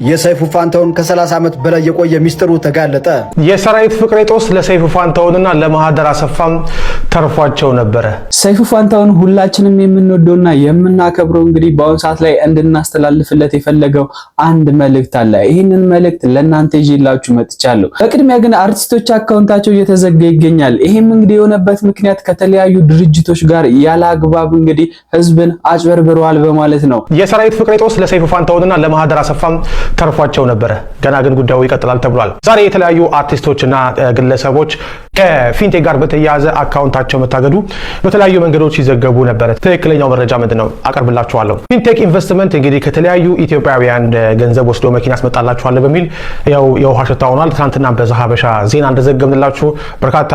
የሰይፉ ፋንታሁን ከ30 ዓመት በላይ የቆየ ሚስጥሩ ተጋለጠ። የሰራዊት ፍቅሬ ጦስ ለሰይፉ ፋንታሁንና ለማህደር አሰፋም ተርፏቸው ነበረ። ሰይፉ ፋንታሁን ሁላችንም የምንወደውና የምናከብረው እንግዲህ በአሁኑ ሰዓት ላይ እንድናስተላልፍለት የፈለገው አንድ መልእክት አለ። ይህንን መልእክት ለእናንተ ይዤላችሁ መጥቻለሁ። በቅድሚያ ግን አርቲስቶች አካውንታቸው እየተዘጋ ይገኛል። ይሄም እንግዲህ የሆነበት ምክንያት ከተለያዩ ድርጅቶች ጋር ያለ አግባብ እንግዲህ ህዝብን አጭበርብረዋል በማለት ነው። የሰራዊት ፍቅሬ ጦስ ለሰይፉ ፋንታሁንና ለማህደር አሰፋም ተርፏቸው ነበረ። ገና ግን ጉዳዩ ይቀጥላል ተብሏል። ዛሬ የተለያዩ አርቲስቶችና ግለሰቦች ከፊንቴክ ጋር በተያያዘ አካውንታቸው መታገዱ በተለያዩ መንገዶች ሲዘገቡ ነበረ። ትክክለኛው መረጃ ምንድነው? አቀርብላችኋለሁ። ፊንቴክ ኢንቨስትመንት እንግዲህ ከተለያዩ ኢትዮጵያውያን ገንዘብ ወስዶ መኪና ያስመጣላችኋል በሚል ያው የውሃ ሽታ ሆኗል። ትናንትና በዛሀበሻ ዜና እንደዘገብንላችሁ በርካታ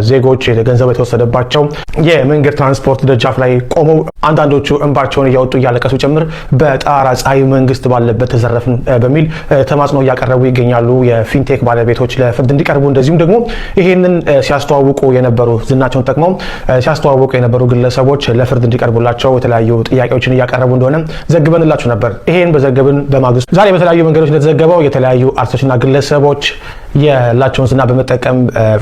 ዜጎች ገንዘብ የተወሰደባቸው የመንገድ ትራንስፖርት ደጃፍ ላይ ቆመው አንዳንዶቹ እንባቸውን እያወጡ እያለቀሱ ጭምር በጣራ ፀሐይ መንግስት ባለበት ተዘረፍን በሚል ተማጽኖ እያቀረቡ ይገኛሉ። የፊንቴክ ባለቤቶች ለፍርድ እንዲቀርቡ እንደዚሁም ደግሞ ይሄንን ሲያስተዋውቁ የነበሩ ዝናቸውን ተጠቅመው ሲያስተዋውቁ የነበሩ ግለሰቦች ለፍርድ እንዲቀርቡላቸው የተለያዩ ጥያቄዎችን እያቀረቡ እንደሆነ ዘግበንላችሁ ነበር። ይሄን በዘገብን በማግስቱ ዛሬ በተለያዩ መንገዶች እንደተዘገበው የተለያዩ አርቲስቶችና ግለሰቦች ያላቸውን ዝና በመጠቀም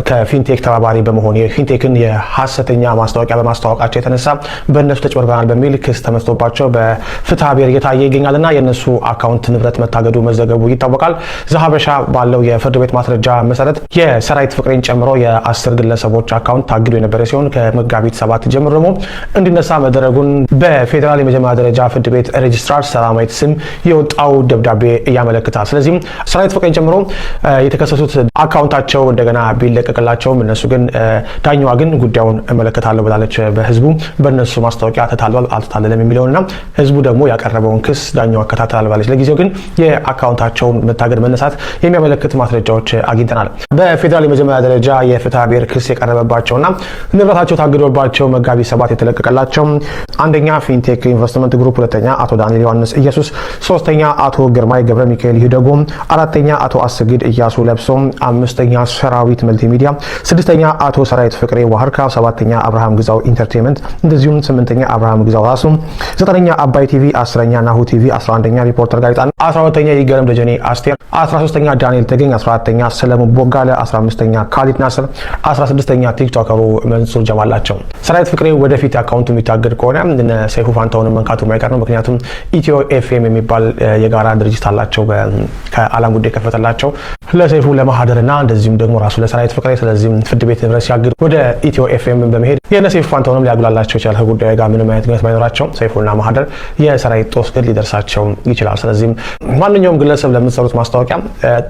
ከፊንቴክ ተባባሪ በመሆን የፊንቴክን የሐሰተኛ ማስታወቂያ በማስተዋወቃቸው የተነሳ በእነሱ ተጭበርብረናል በሚል ክስ ተመስቶባቸው በፍትሐ ብሔር እየታየ ይገኛልና የእነሱ አካውንት ንብረት መታገዱ መዘገቡ ይታወቃል። ዛሀበሻ ባለው የፍርድ ቤት ማስረጃ መሰረት የሰራዊት ፍቅሬን ጨምሮ የ10 ግለሰቦች አካውንት ታግዶ የነበረ ሲሆን ከመጋቢት 7 ጀምሮ ደግሞ እንዲነሳ መደረጉን በፌዴራል የመጀመሪያ ደረጃ ፍርድ ቤት ሬጅስትራር ሰላማዊት ስም የወጣው ደብዳቤ ያመለክታል። ስለዚህም ሰራዊት ፍቅሬን ጨምሮ የተከሰሱት አካውንታቸው እንደገና ቢለቀቅላቸውም እነሱ ግን ዳኛዋ ግን ጉዳዩን እመለከታለሁ ብላለች። በህዝቡ በእነሱ ማስታወቂያ ተታሏል አልተታለለም የሚለውንና ህዝቡ ደግሞ ያቀረበውን ክስ ዳኛዋ አከታተላል ብላለች። ለጊዜው ግን የአካውንታቸውን መታገድ መነሳት የሚያመለክት ማስረጃዎች አግኝተናል። በፌዴራል የመጀመሪያ ደረጃ የፍትሐ ብሔር ክስ የቀረበባቸውና ንብረታቸው ታግዶባቸው መጋቢት 7 የተለቀቀላቸው አንደኛ ፊንቴክ ኢንቨስትመንት ግሩፕ፣ ሁለተኛ አቶ ዳንኤል ዮሐንስ ኢየሱስ፣ ሶስተኛ አቶ ግርማይ ገብረ ሚካኤል ይደጎ፣ አራተኛ አቶ አስግድ እያሱ ለብሶ፣ አምስተኛ ሰራዊት መልቲሚዲያ፣ ስድስተኛ አቶ ሰራዊት ፍቅሬ ዋህርካ፣ ሰባተኛ አብርሃም ግዛው ኢንተርቴይንመንት፣ እንደዚሁም ስምንተኛ አብርሃም ግዛው ራሱ፣ ዘጠነኛ አባይ ቲቪ፣ 10ኛ ናሁ ቲቪ፣ 11ኛ ሪፖርተር ጋዜጣ፣ 12ኛ ይገረም ደጀኔ አስቴር፣ 13ኛ ዳንኤል ተገኝ፣ 14ኛ ሰለሞን ቦጋለ፣ 15ኛ ካሊድ ናስር፣ 16ኛ ቲክቶከሩ መንሱር ጀማል ናቸው። ሰራዊት ፍቅሬ ወደፊት አካውንቱ የሚታገድ ከሆነ እነ ሰይፉ ፋንታሁንን መንካቱ የማይቀር ነው። ምክንያቱም ኢትዮ ኤፍኤም የሚባል የጋራ ድርጅት አላቸው ከአላም ጉዳይ ከፈተላቸው ለሰይፉ ለማህደርና እንደዚሁም ደግሞ ራሱ ለሰራዊት ፍቅሬ። ስለዚህም ፍርድ ቤት ንብረት ሲያግድ ወደ ኢትዮ ኤፍኤም በመሄድ የነ ሰይፉ ፋንታሁንም ሊያጉላላቸው ይችላል። ከጉዳዩ ጋር ምንም አይነት ግንኙነት ባይኖራቸው ሰይፉና ማህደር የሰራዊት ጦስ ግን ሊደርሳቸው ይችላል። ስለዚህም ማንኛውም ግለሰብ ለምትሰሩት ማስታወቂያ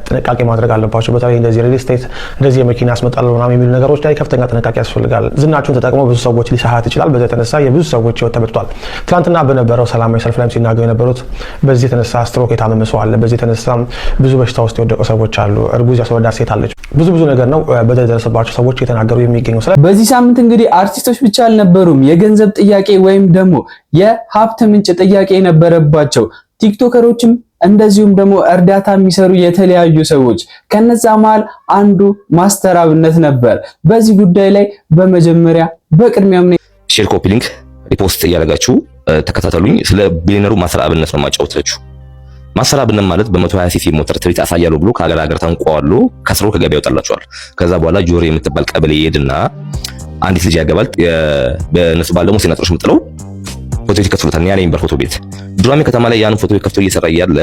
ጥንቃቄ ማድረግ አለባቸው። በተለይ እንደዚህ ሪል ስቴት እንደዚህ የመኪና አስመጣለሁ ምናምን የሚሉ ነገሮች ላይ ከፍተኛ ጥንቃቄ ያስፈልጋል። ዝናችሁን ተጠቅሞ ብዙ ሰዎች ሊሳሃት ይችላል። በዚህ የተነሳ የብዙ ሰዎች ህይወት ተበጥቷል። ትናንትና በነበረው ሰላማዊ ሰልፍ ላይ ሲናገሩ የነበሩት በዚህ የተነሳ ስትሮክ የታመመ ሰው አለ፣ በዚህ የተነሳ ብዙ በሽታ ውስጥ የወደቁ ሰዎች አሉ፣ እርጉዝ ያስወለዳት ሴት አለች። ብዙ ነገር ነው በደረሰባቸው ሰዎች የተናገሩ የሚገኙ። በዚህ ሳምንት እንግዲህ አርቲስቶች ብቻ አልነበሩም የገንዘብ ጥያቄ ወይም ደግሞ የሀብት ምንጭ ጥያቄ የነበረባቸው ቲክቶከሮችም እንደዚሁም ደግሞ እርዳታ የሚሰሩ የተለያዩ ሰዎች። ከነዛ መሃል አንዱ ማስተር አብነት ነበር። በዚህ ጉዳይ ላይ በመጀመሪያ በቅድሚያ ሼር፣ ኮፒ ሊንክ፣ ሪፖስት እያደረጋችሁ ተከታተሉኝ። ስለ ቢሊነሩ ማስተር አብነት ነው ማጫወታችሁ። ማስተር አብነት ማለት በ120 ሲሲ ሞተር ትርኢት አሳያለሁ ብሎ ከሀገር ሀገር ተንቋዋሉ ከስሮ ከገበያ ያወጣላቸዋል። ከዛ በኋላ ጆሪ የምትባል ቀበሌ ይሄድና አንዲት ልጅ ያገባል። በነሱ ባል ደግሞ ሲናጥሮሽ ምጥለው ፎቶ ቤት ከፍቶታል። ያኔ የሚባል ፎቶ ቤት ዱራሜ ከተማ ላይ ያን ፎቶ ቤት ከፍቶ እየሰራ እያለ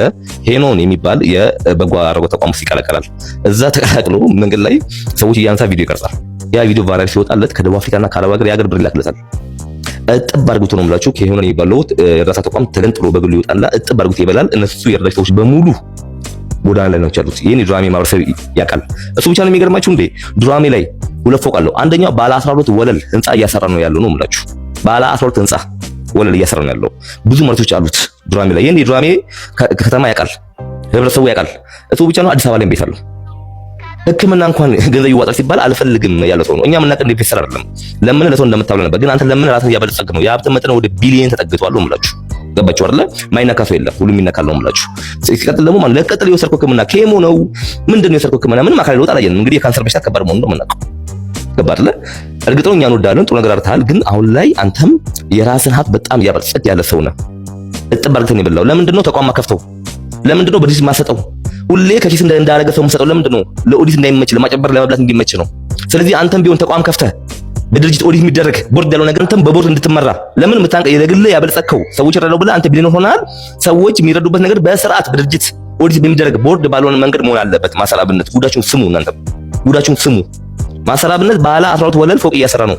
ሄኖን የሚባል የበጎ አድራጎት ተቋም ውስጥ ይቀላቀላል። እዛ ተቀላቅሎ መንገድ ላይ ሰዎች እያነሳ ቪዲዮ ይቀርጻል። ያ ቪዲዮ ቫይራል ሲወጣለት ከደቡብ አፍሪካና ከአረብ ሀገር የሀገር ብር ይላክለታል። እጥብ አድርጉት ነው የምላችሁ። ከሄኖን የሚባለው የእርዳታ ተቋም ተገንጥሎ በግሉ ይወጣና እጥብ አድርጉት ይበላል። እነሱ የእርዳታ ሰዎች በሙሉ ጎዳና ላይ ነው ያሉት። ይሄን ዱራሜ ማህበረሰብ ያውቃል። እሱ ብቻ ነው የሚገርማችሁ እንዴ? ዱራሜ ላይ 2 ፎቅ አለው። አንደኛው ባለ 12 ወለል ህንጻ እያሰራ ነው ያለው ነው የምላችሁ። ባለ 12 ህንጻ ወለል እያሰራ ነው ያለው። ብዙ መሬቶች አሉት ዱራሜ ላይ። ይሄን ዱራሜ ከተማ ያውቃል፣ ህብረተሰቡ ያውቃል። እሱ ብቻ ነው አዲስ አበባ ላይ ቤት አለው። ሕክምና እንኳን ገንዘብ ይዋጣል ሲባል አልፈልግም ያለ ሰው ነው። እኛ ምን እናቀን ዲፕሬሰር አይደለም። ለምን ለሰው እንደምታውለው ነበር፣ ግን አንተ ለምን ራስን ያበለጸግ ነው። የሀብት መጠን ወደ ቢሊየን ተጠግቷል ነው የምላችሁ። ገባችሁ አይደለ? ማይነካ ሰው የለም፣ ሁሉም ይነካል ነው የምላችሁ። ሲቀጥል ደግሞ ማን ለቀጥል የወሰድከው ሕክምና ኬሞ ነው ምንድነው የወሰድከው ሕክምና? ምንም አካል ለውጥ አላየንም። እንግዲህ የካንሰር በሽታ ከባድ መሆኑን ነው የምናውቀው። ገባ አይደለ? እርግጥ ነው እኛ እንወዳለን፣ ጥሩ ነገር አርተሃል። ግን አሁን ላይ አንተም የራስን ሀብት በጣም ያበለጸግ ያለ ሰው ነህ። እጥብ አድርገህ ነው የበላው። ለምንድን ነው ተቋም ከፍተው ለምንድን ነው በድርጅት ማሰጠው? ሁሌ ከኪስ እንዳደረገ ሰው መሰጠው ለምንድን ነው? ለኦዲት እንዳይመች፣ ለማጨበር ለመብላት እንዲመች ነው። ስለዚህ አንተም ቢሆን ተቋም ከፍተህ በድርጅት ኦዲት የሚደረግ ቦርድ ያለው ነገር አንተም በቦርድ እንድትመራ ለምን ምታንቀ የግል ያበለጸከው ሰዎች ይረዳው ብለህ አንተ ቢሊዮነር ሆናል። ሰዎች የሚረዱበት ነገር በስርዓት በድርጅት ኦዲት በሚደረግ ቦርድ ባልሆነ መንገድ መሆን አለበት። ማሰራብነት ጉዳችሁን ስሙ። እናንተ ጉዳችሁን ስሙ። ማሰራብነት ባለ 12 ወለል ፎቅ እያሰራ ነው።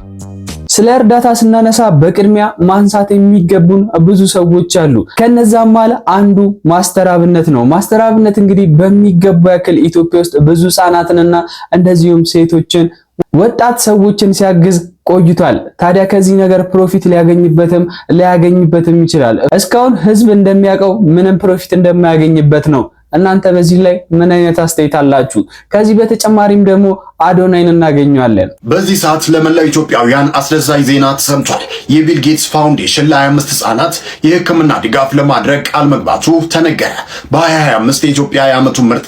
ስለ እርዳታ ስናነሳ በቅድሚያ ማንሳት የሚገቡን ብዙ ሰዎች አሉ። ከነዛም ማለ አንዱ ማስተር አብነት ነው። ማስተር አብነት እንግዲህ በሚገባ ያክል ኢትዮጵያ ውስጥ ብዙ ህጻናትንና እንደዚሁም ሴቶችን ወጣት ሰዎችን ሲያግዝ ቆይቷል። ታዲያ ከዚህ ነገር ፕሮፊት ሊያገኝበትም ይችላል። እስካሁን ህዝብ እንደሚያውቀው ምንም ፕሮፊት እንደማያገኝበት ነው። እናንተ በዚህ ላይ ምን አይነት አስተያየት አላችሁ? ከዚህ በተጨማሪም ደግሞ አዶናይን እናገኘዋለን። በዚህ ሰዓት ለመላው ኢትዮጵያውያን አስደሳች ዜና ተሰምቷል። የቢል ጌትስ ፋውንዴሽን ለ25 ህጻናት የህክምና ድጋፍ ለማድረግ ቃል መግባቱ ተነገረ። በ2025 የኢትዮጵያ የዓመቱ ምርጥ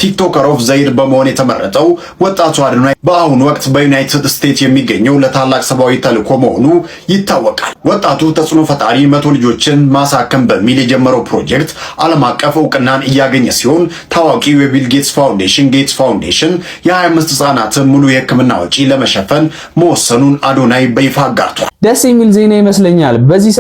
ቲክቶከር ኦፍ ዘይር በመሆን የተመረጠው ወጣቱ አዶናይ በአሁኑ ወቅት በዩናይትድ ስቴትስ የሚገኘው ለታላቅ ሰብአዊ ተልዕኮ መሆኑ ይታወቃል። ወጣቱ ተጽዕኖ ፈጣሪ 100 ልጆችን ማሳከም በሚል የጀመረው ፕሮጀክት ዓለም አቀፍ እውቅናን እያገኘ ሲሆን ታዋቂው የቢል ጌትስ ፋውንዴሽን የ25 ህጻናትን ሙሉ የህክምና ወጪ ለመሸፈን መወሰኑን አዶናይ በይፋ አጋርቷል። ደስ የሚል ዜና ይመስለኛል። በዚህ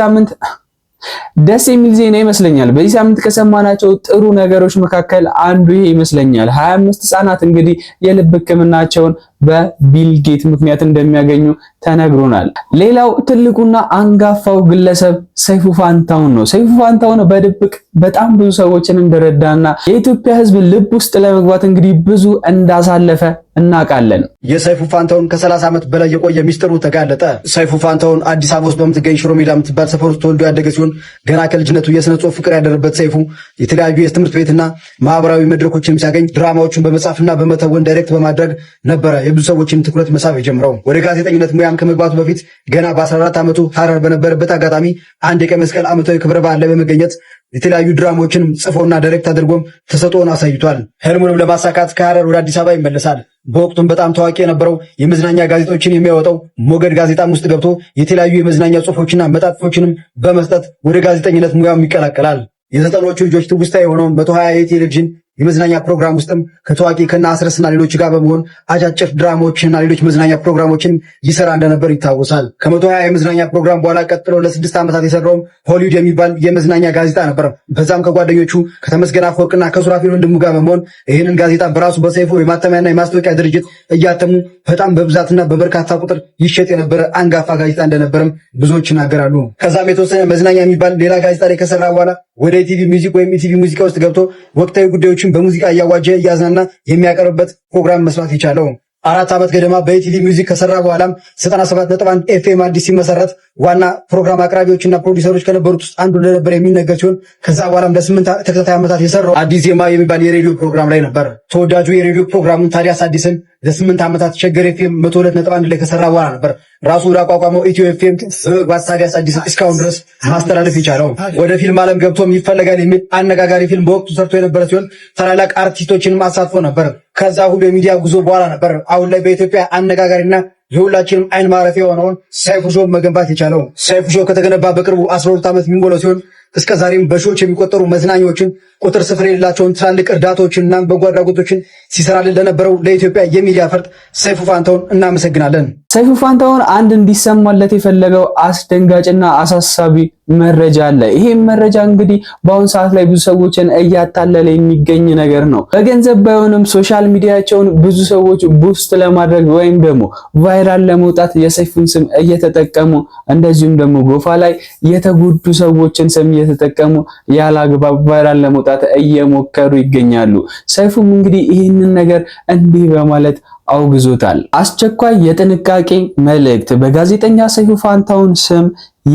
ሳምንት ከሰማናቸው ጥሩ ነገሮች መካከል አንዱ ይሄ ይመስለኛል። 25 ህጻናት እንግዲህ የልብ ህክምናቸውን በቢል ጌት ምክንያት እንደሚያገኙ ተነግሮናል። ሌላው ትልቁና አንጋፋው ግለሰብ ሰይፉ ፋንታሁን ነው። ሰይፉ ፋንታሁን በድብቅ በጣም ብዙ ሰዎችን እንደረዳና የኢትዮጵያ ህዝብ ልብ ውስጥ ለመግባት እንግዲህ ብዙ እንዳሳለፈ እናውቃለን። የሰይፉ ፋንታሁን ከ30 ዓመት በላይ የቆየ ሚስጥሩ ተጋለጠ። ሰይፉ ፋንታሁን አዲስ አበባ ውስጥ በምትገኝ ሽሮ ሜዳ የምትባል ሰፈር ውስጥ ተወልዶ ያደገ ሲሆን ገና ከልጅነቱ የስነ ጽሑፍ ፍቅር ያደረበት ሰይፉ የተለያዩ የትምህርት ቤትና ማህበራዊ መድረኮችን ሲያገኝ ድራማዎችን በመጻፍና በመተወን ዳይሬክት በማድረግ ነበረ የብዙ ሰዎችን ትኩረት መሳብ የጀመረው። ወደ ጋዜጠኝነት ሙያም ከመግባቱ በፊት ገና በ14 ዓመቱ ሐረር በነበረበት አጋጣሚ አንድ የቀይ መስቀል ዓመታዊ ክብረ በዓል ላይ በመገኘት የተለያዩ ድራማዎችን ጽፎና ዳይሬክት አድርጎም ተሰጥኦን አሳይቷል። ህልሙንም ለማሳካት ከሐረር ወደ አዲስ አበባ ይመለሳል። በወቅቱም በጣም ታዋቂ የነበረው የመዝናኛ ጋዜጦችን የሚያወጣው ሞገድ ጋዜጣም ውስጥ ገብቶ የተለያዩ የመዝናኛ ጽሑፎችና መጣጥፎችንም በመስጠት ወደ ጋዜጠኝነት ሙያም ይቀላቀላል። የዘጠኖቹ ልጆች ትውስታ የሆነው 120 የቴሌቪዥን የመዝናኛ ፕሮግራም ውስጥም ከታዋቂ ከነ አስረስና ሌሎች ጋር በመሆን አጫጭር ድራማዎችንና ሌሎች መዝናኛ ፕሮግራሞችን ይሰራ እንደነበር ይታወሳል። ከ120 የመዝናኛ ፕሮግራም በኋላ ቀጥሎ ለ6 ዓመታት የሰራውም ሆሊውድ የሚባል የመዝናኛ ጋዜጣ ነበር። በዛም ከጓደኞቹ ከተመስገን አፈወርቅና ከሱራፌል ወንድሙ ጋር በመሆን ይህንን ጋዜጣ በራሱ በሰይፉ የማተሚያና የማስታወቂያ ድርጅት እያተሙ በጣም በብዛትና በበርካታ ቁጥር ይሸጥ የነበረ አንጋፋ ጋዜጣ እንደነበርም ብዙዎች ይናገራሉ። ከዛም የተወሰነ መዝናኛ የሚባል ሌላ ጋዜጣ ላይ ከሰራ በኋላ ወደ ኢቲቪ ሚውዚክ ወይም ኢቲቪ ሙዚቃ ውስጥ ገብቶ ወቅታዊ ጉዳዮችን በሙዚቃ እያዋጀ እያዝናና የሚያቀርብበት ፕሮግራም መስራት የቻለው 4 ዓመት ገደማ በኢቲቪ ሚውዚክ ከሰራ በኋላም 97.1 ኤፍኤም አዲስ ሲመሰረት ዋና ፕሮግራም አቅራቢዎችና ፕሮዲውሰሮች ከነበሩት ውስጥ አንዱ እንደነበር የሚነገር ሲሆን ከዛ በኋላም ለ8 ተከታታይ ዓመታት የሰራው አዲስ ዜማ የሚባል የሬዲዮ ፕሮግራም ላይ ነበር። ተወዳጁ የሬዲዮ ፕሮግራሙን ታዲያስ አዲስን ለ8 ዓመታት ሸገር ኤፍኤም 102.1 ላይ ከሰራ በኋላ ነበር ራሱ ያቋቋመው ኢትዮ ኤፍኤም በመግባት ታዲያስ አዲስ እስካሁን ድረስ ማስተላለፍ የቻለው። ወደ ፊልም ዓለም ገብቶም ይፈለጋል የሚል አነጋጋሪ ፊልም በወቅቱ ሰርቶ የነበረ ሲሆን ታላላቅ አርቲስቶችንም አሳትፎ ነበር። ከዛ ሁሉ የሚዲያ ጉዞ በኋላ ነበር አሁን ላይ በኢትዮጵያ አነጋጋሪና የሁላችንም አይን ማረፊያ የሆነውን ሰይፉ ሾው መገንባት የቻለው። ሰይፉ ሾው ከተገነባ በቅርቡ 12 ዓመት የሚሞላው ሲሆን እስከ ዛሬም በሺዎች የሚቆጠሩ መዝናኛዎችን ቁጥር ስፍር የሌላቸውን ትላልቅ እርዳታዎችንና በጎ አድራጎቶችን ሲሰራልን ለነበረው ለኢትዮጵያ የሚዲያ ፈርጥ ሰይፉ ፋንታሁን እናመሰግናለን። ሰይፉ ፋንታሁን አንድ እንዲሰማለት የፈለገው አስደንጋጭና አሳሳቢ መረጃ አለ። ይሄም መረጃ እንግዲህ በአሁን ሰዓት ላይ ብዙ ሰዎችን እያታለለ የሚገኝ ነገር ነው። በገንዘብ ባይሆንም ሶሻል ሚዲያቸውን ብዙ ሰዎች ቡስት ለማድረግ ወይም ደግሞ ቫይራል ለመውጣት የሰይፉን ስም እየተጠቀሙ እንደዚሁም ደግሞ ጎፋ ላይ የተጎዱ ሰዎችን ስም እየተጠቀሙ ያላግባብ ቫይራል ለመውጣት እየሞከሩ ይገኛሉ። ሰይፉም እንግዲህ ይህንን ነገር እንዲህ በማለት አውግዞታል። አስቸኳይ የጥንቃቄ መልእክት። በጋዜጠኛ ሰይፉ ፋንታሁን ስም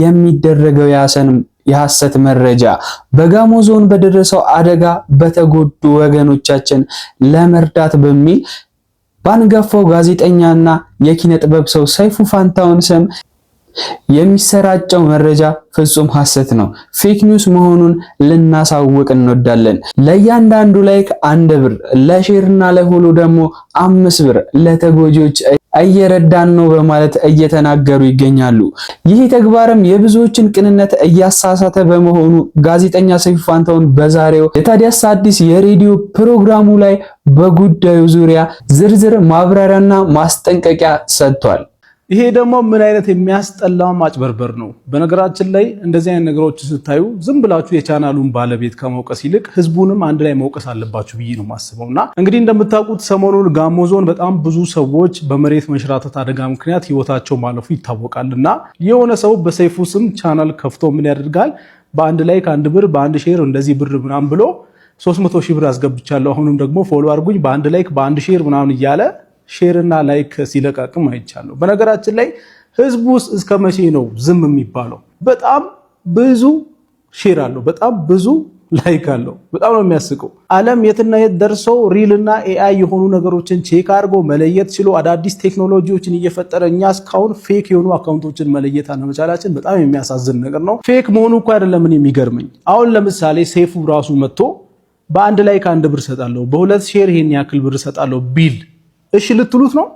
የሚደረገው የሐሰት መረጃ በጋሞ ዞን በደረሰው አደጋ በተጎዱ ወገኖቻችን ለመርዳት በሚል በአንጋፋው ጋዜጠኛና የኪነ ጥበብ ሰው ሰይፉ ፋንታሁን ስም የሚሰራጨው መረጃ ፍጹም ሐሰት ነው፣ ፌክ ኒውስ መሆኑን ልናሳውቅ እንወዳለን። ለእያንዳንዱ ላይክ 1 ብር፣ ለሼር እና ለፎሎ ደግሞ 5 ብር ለተጎጂዎች እየረዳን ነው በማለት እየተናገሩ ይገኛሉ። ይህ ተግባርም የብዙዎችን ቅንነት እያሳሳተ በመሆኑ ጋዜጠኛ ሰይፉ ፋንታሁን በዛሬው የታዲያስ አዲስ የሬዲዮ ፕሮግራሙ ላይ በጉዳዩ ዙሪያ ዝርዝር ማብራሪያና ማስጠንቀቂያ ሰጥቷል። ይሄ ደግሞ ምን አይነት የሚያስጠላ ማጭበርበር ነው። በነገራችን ላይ እንደዚህ አይነት ነገሮች ስታዩ ዝም ብላችሁ የቻናሉን ባለቤት ከመውቀስ ይልቅ ህዝቡንም አንድ ላይ መውቀስ አለባችሁ ብዬ ነው የማስበውና እንግዲህ እንደምታውቁት ሰሞኑን ጋሞ ዞን በጣም ብዙ ሰዎች በመሬት መንሸራተት አደጋ ምክንያት ህይወታቸው ማለፉ ይታወቃልና የሆነ ሰው በሰይፉ ስም ቻናል ከፍቶ ምን ያደርጋል? በአንድ ላይ ከ1 ብር በአንድ ሼር እንደዚህ ብር ምናምን ብሎ 300 ሺህ ብር አስገብቻለሁ፣ አሁንም ደግሞ ፎሎ አድርጉኝ በአንድ ላይክ በአንድ ሼር ምናምን እያለ ሼር እና ላይክ ሲለቃቅም አይቻለሁ። በነገራችን ላይ ህዝቡ እስከ መቼ ነው ዝም የሚባለው? በጣም ብዙ ሼር አለው፣ በጣም ብዙ ላይክ አለው። በጣም ነው የሚያስቀው። ዓለም የትና የት ደርሰው ሪል እና ኤአይ የሆኑ ነገሮችን ቼክ አድርጎ መለየት ችሎ አዳዲስ ቴክኖሎጂዎችን እየፈጠረ እኛ እስካሁን ፌክ የሆኑ አካውንቶችን መለየት አለመቻላችን በጣም የሚያሳዝን ነገር ነው። ፌክ መሆኑ እኮ አይደለም የሚገርመኝ። አሁን ለምሳሌ ሰይፉ ራሱ መጥቶ በአንድ ላይክ 1 ብር ሰጣለሁ፣ በሁለት ሼር ይሄን ያክል ብር ሰጣለሁ ቢል እሺ ልትሉት ነው?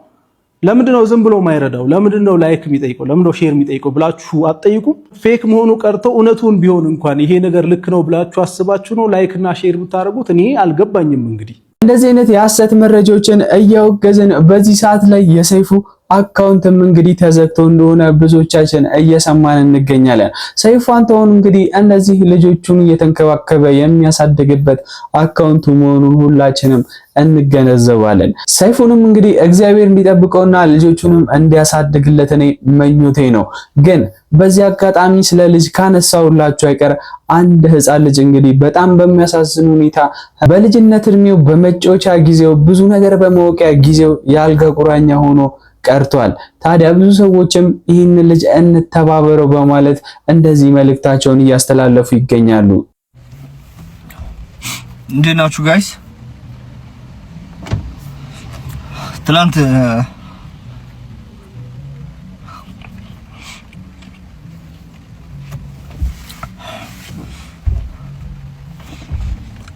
ለምንድነው ዝም ብሎ ማይረዳው? ለምንድነው ላይክ የሚጠይቀው? ለምንድነው ሼር የሚጠይቀው ብላችሁ አትጠይቁም? ፌክ መሆኑ ቀርቶ እውነቱን ቢሆን እንኳን ይሄ ነገር ልክ ነው ብላችሁ አስባችሁ ነው ላይክ እና ሼር የምታደርጉት? እኔ አልገባኝም። እንግዲህ እንደዚህ አይነት የሐሰት መረጃዎችን እያወገዝን በዚህ ሰዓት ላይ የሰይፉ አካውንትም እንግዲህ ተዘግቶ እንደሆነ ብዙዎቻችን እየሰማን እንገኛለን። ሰይፉ ፋንታሁን እንግዲህ እነዚህ ልጆቹን እየተንከባከበ የሚያሳድግበት አካውንቱ መሆኑን ሁላችንም እንገነዘባለን። ሰይፉንም እንግዲህ እግዚአብሔር እንዲጠብቀውና ልጆቹንም እንዲያሳድግለት እኔ ምኞቴ ነው። ግን በዚህ አጋጣሚ ስለ ልጅ ካነሳውላችሁ አይቀር አንድ ህፃን ልጅ እንግዲህ በጣም በሚያሳዝን ሁኔታ በልጅነት እድሜው በመጫወቻ ጊዜው ብዙ ነገር በማወቂያ ጊዜው ያልጋ ቁራኛ ሆኖ ቀርቷል። ታዲያ ብዙ ሰዎችም ይህን ልጅ እንተባበረው በማለት እንደዚህ መልእክታቸውን እያስተላለፉ ይገኛሉ። እንዴት ናችሁ ጋይስ?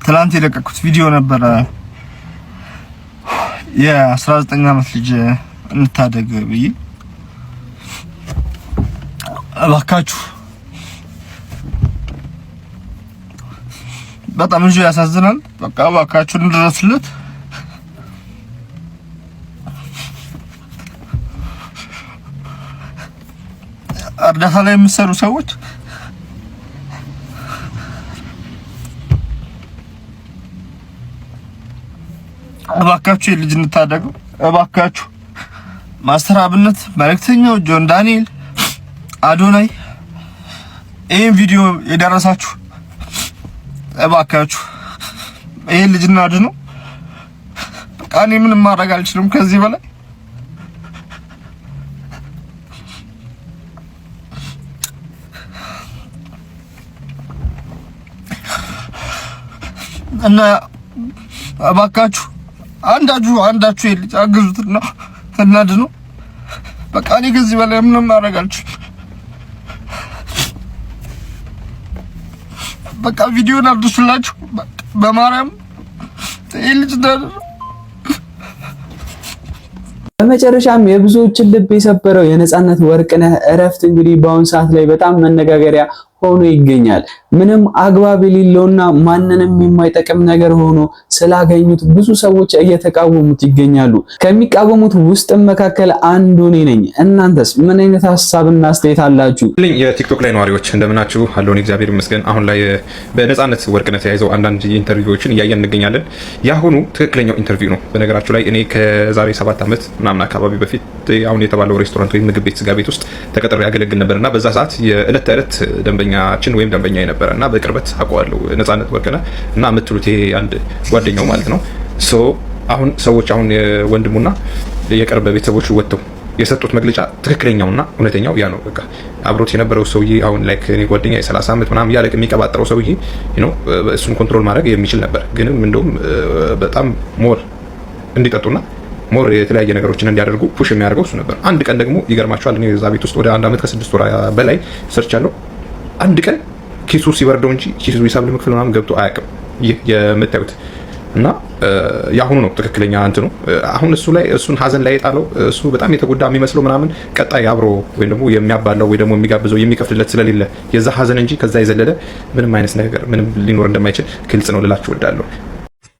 ትላንት የለቀኩት ቪዲዮ ነበረ የ19 ዓመት ልጅ እንታደግ ብዬ። እባካችሁ በጣም እንጂ ያሳዝናል። በቃ እባካችሁ እንድረስለት። እርዳታ ላይ የምትሰሩ ሰዎች እባካችሁ የልጅ እንታደገው እባካችሁ። ማስተር አብነት፣ መልእክተኛው ጆን ዳንኤል፣ አዶናይ ይሄን ቪዲዮ የደረሳችሁ እባካችሁ ይሄን ልጅ እናድነው። በቃ እኔ ምንም ማድረግ አልችልም ከዚህ በላይ። እና እባካችሁ አንዳችሁ የልጅ አግዙትና እናድነው። በቃ እኔ ከዚህ በላይ ምንም ማድረግ አልችልም። በቃ ቪዲዮን አድርሱላችሁ በማርያም ይሄ ልጅ እናድነው። በመጨረሻም የብዙዎችን ልብ የሰበረው የነጻነት ወርቅነህ እረፍት እንግዲህ በአሁን ሰዓት ላይ በጣም መነጋገሪያ ሆኖ ይገኛል። ምንም አግባብ የሌለውና ማንንም የማይጠቅም ነገር ሆኖ ስላገኙት ብዙ ሰዎች እየተቃወሙት ይገኛሉ። ከሚቃወሙት ውስጥም መካከል አንዱ እኔ ነኝ። እናንተስ ምን አይነት ሐሳብና አስተያየት አላችሁ? የቲክቶክ ላይ ነዋሪዎች እንደምናችሁ አለውን? እግዚአብሔር ይመስገን። አሁን ላይ በነጻነት ወርቅነህ ተያይዘው አንዳንድ ኢንተርቪዎችን እያየን እንገኛለን። ያሁኑ ትክክለኛው ኢንተርቪው ነው። በነገራችሁ ላይ እኔ ከዛሬ 7 ዓመት ምናምን አካባቢ በፊት አሁን የተባለው ሬስቶራንት ወይም ምግብ ቤት፣ ስጋ ቤት ውስጥ ተቀጥሬ ያገለግል ነበርና በዛ ሰዓት የዕለት ተዕለት ደንበኛችን ወይም ደንበኛ የነበረና በቅርበት አውቀዋለሁ ነጻነት ወርቅነህ እና የምትሉት ይሄ አንድ ጓደኛው ማለት ነው። አሁን ሰዎች አሁን ወንድሙና የቅርብ ቤተሰቦቹ ወጥተው የሰጡት መግለጫ ትክክለኛውና እውነተኛው ያ ነው። በቃ አብሮት የነበረው ሰውዬ አሁን ላይክ እኔ ጓደኛ የ30 ዓመት ምናምን ያለቅ የሚቀባጥረው ሰውዬ እሱን ኮንትሮል ማድረግ የሚችል ነበር። ግን እንደውም በጣም ሞር እንዲጠጡና ሞር የተለያየ ነገሮችን እንዲያደርጉ ፑሽ የሚያደርገው እሱ ነበር። አንድ ቀን ደግሞ ይገርማቸዋል፣ እኔ እዛ ቤት ውስጥ ወደ 1 ዓመት ከ6 ወር በላይ ሰርቻለሁ። አንድ ቀን ኪሱ ሲበርደው እንጂ ኪሱ ሂሳብ ለመክፈል ምናምን ገብቶ አያውቅም። ይህ የምታዩት እና ያሁኑ ነው ትክክለኛ እንትኑ። አሁን እሱ ላይ እሱን ሀዘን ላይ የጣለው እሱ በጣም የተጎዳ የሚመስለው ምናምን ቀጣይ አብሮ ወይ ደግሞ የሚያባለው ወይ ደግሞ የሚጋብዘው የሚከፍልለት ስለሌለ የዛ ሀዘን እንጂ ከዛ የዘለለ ምንም አይነት ነገር ምንም ሊኖር እንደማይችል ግልጽ ነው ልላችሁ እወዳለሁ።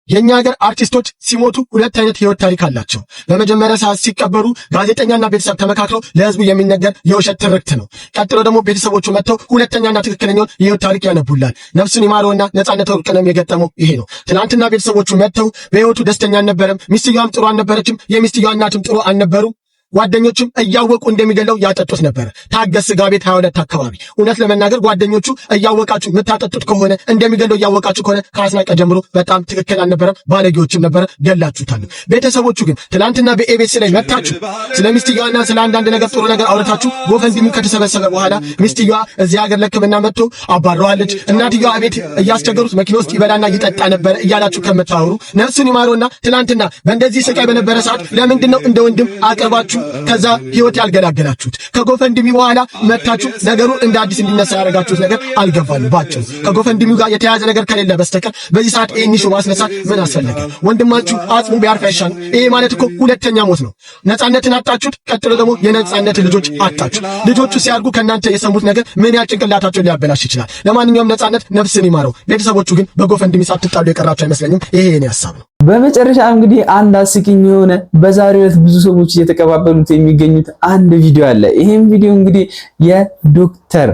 የኛ ሀገር አርቲስቶች ሲሞቱ ሁለት አይነት ህይወት ታሪክ አላቸው። በመጀመሪያ ሰዓት ሲቀበሩ ጋዜጠኛና ቤተሰብ ተመካክረው ለህዝቡ የሚነገር የውሸት ትርክት ነው። ቀጥሎ ደግሞ ቤተሰቦቹ መጥተው ሁለተኛና ትክክለኛውን የህይወት ታሪክ ያነቡላል። ነፍሱን ይማረውና ነጻነት ወርቅነህም የገጠመው ይሄ ነው። ትናንትና ቤተሰቦቹ መጥተው በህይወቱ ደስተኛ አልነበረም፣ ሚስትየዋም ጥሩ አልነበረችም፣ የሚስትየዋ እናትም ጥሩ አልነበሩም። ጓደኞቹም እያወቁ እንደሚገለው ያጠጡት ነበር። ታገስ ስጋ ቤት 22 አካባቢ። እውነት ለመናገር ጓደኞቹ እያወቃችሁ የምታጠጡት ከሆነ እንደሚገለው እያወቃችሁ ከሆነ ከአስናቀ ጀምሮ በጣም ትክክል አልነበረም፣ ባለጌዎችም ነበረ፣ ገላችሁታል። ቤተሰቦቹ ግን ትናንትና በኤቤስ ላይ መታችሁ ስለ ሚስትየዋና ስለ አንዳንድ ነገር ጥሩ ነገር አውርታችሁ ጎፈንድሚ ከተሰበሰበ በኋላ ሚስትየዋ እዚህ ሀገር ለሕክምና መጥቶ አባረዋለች፣ እናትየዋ ቤት እያስቸገሩት መኪና ውስጥ ይበላና ይጠጣ ነበር እያላችሁ ከምታወሩ ነፍሱን ይማረውና ትናንትና በእንደዚህ ስቃይ በነበረ ሰዓት ለምንድነው እንደ ወንድም አቅርባችሁ ከዛ ህይወት ያልገላገላችሁት? ከጎፈንድሚ በኋላ መታችሁ ነገሩ እንደ አዲስ እንዲነሳ ያደረጋችሁት ነገር አልገባኝ። ባጭሩ ከጎፈንድሚው ጋር የተያያዘ ነገር ከሌለ በስተቀር በዚህ ሰዓት ይህን ሹ ማስነሳት ምን አስፈለገ? ወንድማችሁ አጽሙ ቢያርፍ አይሻልም? ይሄ ማለት እኮ ሁለተኛ ሞት ነው። ነጻነትን አጣችሁት፣ ቀጥሎ ደግሞ የነጻነት ልጆች አጣችሁ። ልጆቹ ሲያድጉ ከእናንተ የሰሙት ነገር ምን ያህል ጭንቅላታቸውን ሊያበላሽ ይችላል። ለማንኛውም ነጻነት ነፍስን ይማረው። ቤተሰቦቹ ግን በጎፈንድሚ ሳትጣሉ የቀራችሁ አይመስለኝም። ይሄ የኔ ሐሳብ ነው። በመጨረሻ እንግዲህ አንድ አስቂኝ የሆነ በዛሬው ዕለት ብዙ ሰዎች እየተቀባበሉት የሚገኙት አንድ ቪዲዮ አለ። ይሄም ቪዲዮ እንግዲህ የዶክተር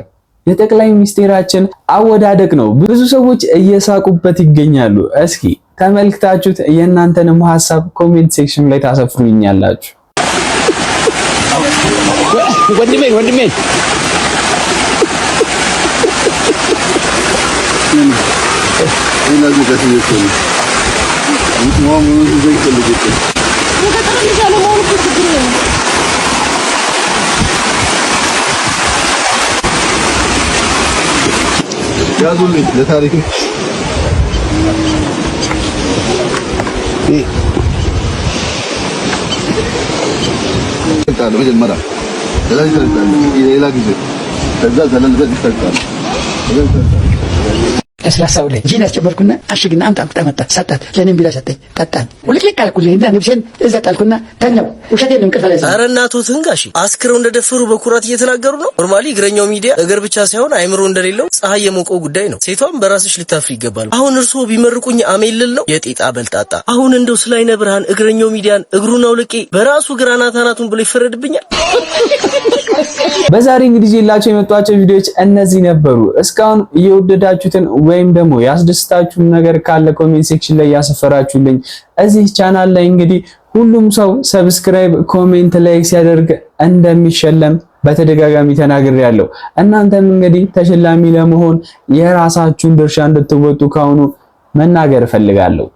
የጠቅላይ ሚኒስቴራችን አወዳደቅ ነው። ብዙ ሰዎች እየሳቁበት ይገኛሉ። እስኪ ተመልክታችሁት የእናንተንም ሐሳብ ኮሜንት ሴክሽን ላይ ታሰፍሩልኛላችሁ። ወንድሜ ያዙልኝ ለታሪክ መጀመሪያ ሌላ ጊዜ ከዛ ዘለልበት ይፈልቃል። ለስላሳው ላይ ጂን አስጨመርኩና አሽግና አምጣ መጣ ሰጣት። ለኔም ቢላ ሰጠኝ ጠጣን። ሁልክ ካልኩልኝ እና ነብሴን እዛ ጣልኩና ተኛው። ውሸቴን እንቅልፍ ላይ ኧረ እናቶትህን ጋሺ አስክረው እንደደፈሩ በኩራት እየተናገሩ ነው። ኖርማሊ እግረኛው ሚዲያ እግር ብቻ ሳይሆን አይምሮ እንደሌለው ፀሐይ የሞቀው ጉዳይ ነው። ሴቷም በራስሽ ልታፍሪ ይገባል። አሁን እርስዎ ቢመርቁኝ አሜልል ነው የጤጣ በልጣጣ። አሁን እንደው ስለ አይነ ብርሃን እግረኛው ሚዲያን እግሩን አውልቄ በራሱ ግራናታናቱን ብሎ ይፈረድብኛል። በዛሬ እንግዲህ ይላችሁ የመጣቸው ቪዲዮዎች እነዚህ ነበሩ። እስካሁን እየወደዳችሁትን ወይም ደግሞ ያስደስታችሁን ነገር ካለ ኮሜንት ሴክሽን ላይ ያሰፈራችሁልኝ። እዚህ ቻናል ላይ እንግዲህ ሁሉም ሰው ሰብስክራይብ፣ ኮሜንት፣ ላይክ ሲያደርግ እንደሚሸለም በተደጋጋሚ ተናግሬያለሁ። እናንተም እንግዲህ ተሸላሚ ለመሆን የራሳችሁን ድርሻ እንድትወጡ ካሁኑ መናገር እፈልጋለሁ።